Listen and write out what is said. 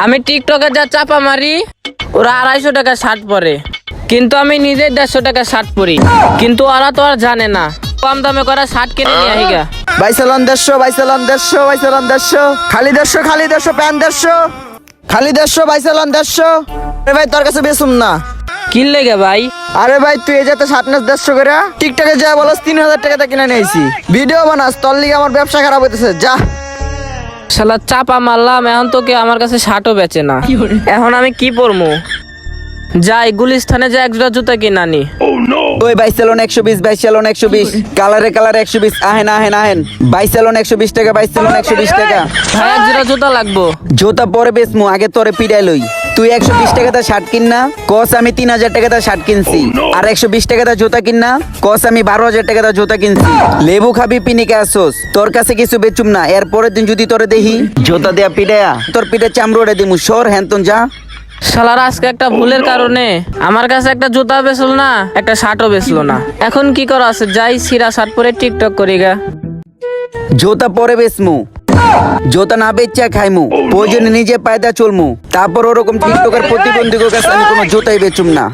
আমি টিকটকে যা চাপা মারি ওরা 250 টাকা শার্ট পরে, কিন্তু আমি নিজে 150 টাকা শার্ট পরি, কিন্তু ওরা তো আর জানে না কম দামে করা শার্ট কিনে নিয়ে আহিগা। ভাই চালান 150, ভাই চালান 150, ভাই চালান 150, খালি 150, খালি 150, প্যান 150, খালি 150, ভাই চালান 150। আরে ভাই তোর কাছে বেচুম না। কিনলে গে ভাই? আরে ভাই তুই এই যাতে শার্ট নাচ 150 করে টিকটকে যা বলস 3000 টাকাতে কিনে নিয়েছি, ভিডিও বানাস, তোর লিগে আমার ব্যবসা খারাপ হইতেছে, যা। শালা চাপা মারলাম, এখন তো কেউ আমার কাছে শার্টও বেচে না। এখন আমি কি পরমু? যাই গুলিস্তানে যা একজোড়া জুতা কিনে আনি। ওই ভাই চালান 120, ভাই চালান 120, কালারে কালারে 120, আহেন আহেন আহেন, ভাই চালান 120 টাকা, ভাই চালান 120 টাকা। ভাই একজোড়া জুতা লাগবো। জুতা পরে বেচমু, আগে তোরে পিড়াই লই। তুই 120 টাকাতে শার্ট কিন না, কস আমি 3000 টাকাতে শার্ট কিনছি, আর 120 টাকাতে জুতা কিন না, কস আমি 12000 টাকাতে জুতা কিনছি। লেবু খাবি পিনিকে আসোস, তোর কাছে কিছু বেচুম না। এর পরের দিন যদি তোরে দেখি জুতা দেয়া পিড়ায়া তোর পিঠে চামড়ে দিমু, সর হ্যান্তন যা। শালার আজকে একটা ভুলের কারণে আমার কাছে একটা জুতা বেচলো না, একটা শার্টও বেচলো না। এখন কি করা আছে? যাই সিরা শার্ট পরে টিকটক করি গা। জুতা পরে বেচমু, জুতা না বেচা খাইমু, প্রয়োজনে নিজে পায়দা চলমু, তারপর ওরকম টিকটকের প্রতিবন্ধীদের কাছে আমি কোনো জুতাই বেচুম না।